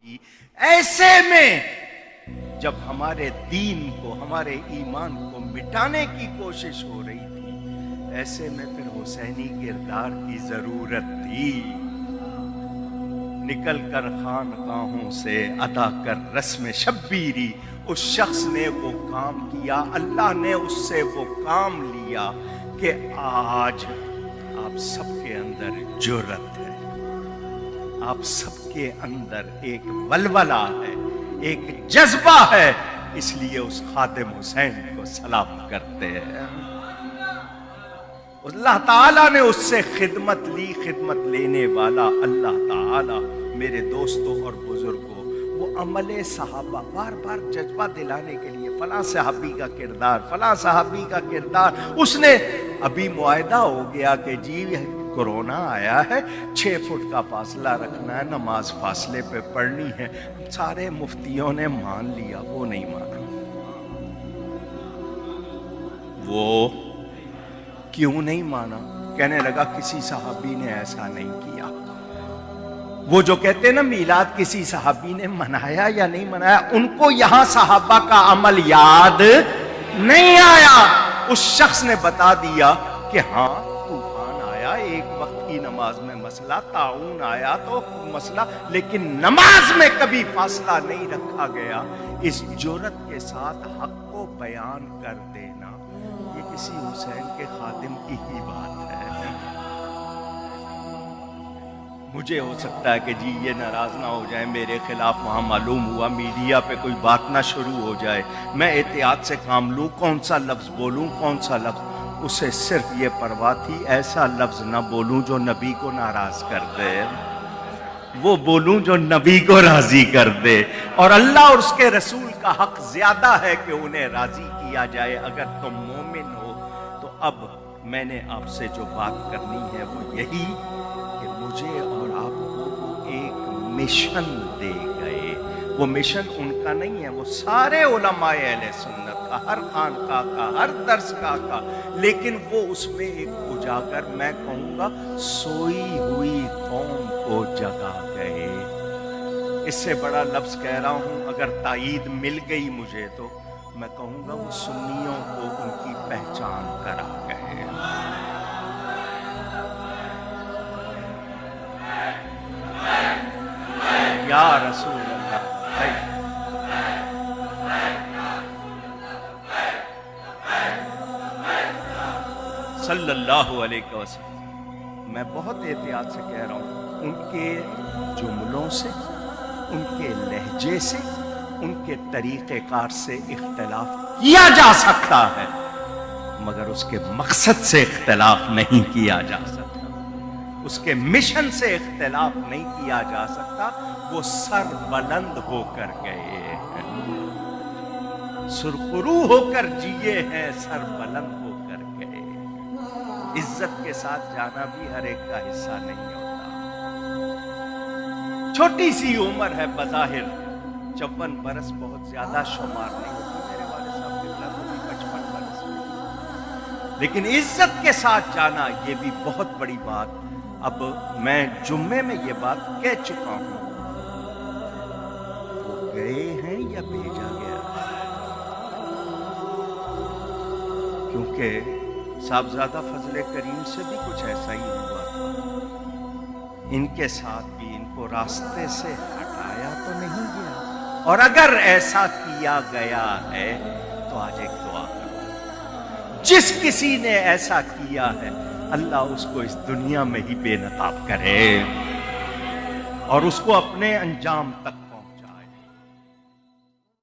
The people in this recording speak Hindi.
थी। ऐसे में जब हमारे दीन को, हमारे ईमान को मिटाने की कोशिश हो रही थी, ऐसे में फिर हुसैनी किरदार की जरूरत थी। निकल कर खानकाहों से अदा कर रस्म शब्बीरी, उस शख्स ने वो काम किया, अल्लाह ने उससे वो काम लिया कि आज आप सबके अंदर जुर्रत है, आप सबके अंदर एक वलवला है, एक जज्बा है, इसलिए उस खादिम हुसैन को सलाम करते हैं। अल्लाह ताला ने उससे खिदमत ली, खिदमत लेने वाला अल्लाह ताला मेरे दोस्तों और बुजुर्गों, वो अमले सहाबा बार बार जज्बा दिलाने के लिए, फला सहाबी का किरदार, फला सहाबी का किरदार। उसने अभी मुआहदा हो गया कि जी कोरोना आया है, 6 फुट का फासला रखना है, नमाज फासले पे पढ़नी है। सारे मुफ्तियों ने मान लिया, वो नहीं माना। वो क्यों नहीं माना? कहने लगा किसी सहाबी ने ऐसा नहीं किया। वो जो कहते हैं ना मीलाद किसी सहाबी ने मनाया या नहीं मनाया, उनको यहां सहाबा का अमल याद नहीं आया। उस शख्स ने बता दिया कि हाँ तूफान आया, एक वक्त की नमाज में मसला, ताउन आया तो मसला, लेकिन नमाज में कभी फासला नहीं रखा गया। इस जुर्रत के साथ हक को बयान कर देना, ये किसी हुसैन के खादिम की ही बात है। मुझे हो सकता है कि जी ये नाराज ना हो जाए मेरे खिलाफ, वहां मालूम हुआ मीडिया पे कोई बात ना शुरू हो जाए, मैं एहतियात से काम लूं, कौन सा लफ्ज बोलूं, कौन सा लफ्ज। उसे सिर्फ ये परवाह थी ऐसा लफ्ज ना बोलूं जो नबी को नाराज कर दे, वो बोलूं जो नबी को राजी कर दे। और अल्लाह और उसके रसूल का हक ज्यादा है कि उन्हें राजी किया जाए। अगर तुम मोमिन हो तो अब मैंने आपसे जो बात करनी है वो यही कि मुझे और आपको एक मिशन दे गए। वो मिशन उनका नहीं है, वो सारे उलमाए अहले सुन्नत का, हर खानका का, हर दरसगाह का, लेकिन वो उसमें एक उजागर, मैं कहूंगा सोई हुई कौम को जगा गए। इससे बड़ा लफ्ज कह रहा हूं, अगर ताईद मिल गई मुझे तो मैं कहूंगा वो सुन्नियों को उनकी पहचान करा गए। या रसूल अल्लाह, सल्लल्लाहु अलैहि वसल्लम। मैं बहुत एहतियात से कह रहा हूं, उनके जुमलों से, उनके लहजे से, उनके तरीक़ेकार से इख्तिलाफ किया जा सकता है, मगर उसके मकसद से इख्तिलाफ नहीं किया जा सकता, उसके मिशन से इख्तिलाफ नहीं किया जा सकता। वो सर बुलंद होकर गए हैं, सुरखरू होकर जिए हैं, सर बुलंद होकर गए। इज्जत के साथ जाना भी हर एक का हिस्सा नहीं होता। छोटी सी उम्र है बज़ाहिर, 54 बरस बहुत ज्यादा शुमार नहीं होती, मेरे वाले साहब के खिलाफ 55 बरस, लेकिन इज्जत के साथ जाना ये भी बहुत बड़ी बात। अब मैं जुम्मे में ये बात कह चुका हूं, वो गए हैं या भेजा गया, क्योंकि साहबजादा फजले करीम से भी कुछ ऐसा ही हुआ था। इनके साथ भी इनको रास्ते से हटाया तो नहीं गया, और अगर ऐसा किया गया है तो आज एक दुआ करो, जिस किसी ने ऐसा किया है अल्लाह उसको इस दुनिया में ही बेनकाब करे और उसको अपने अंजाम तक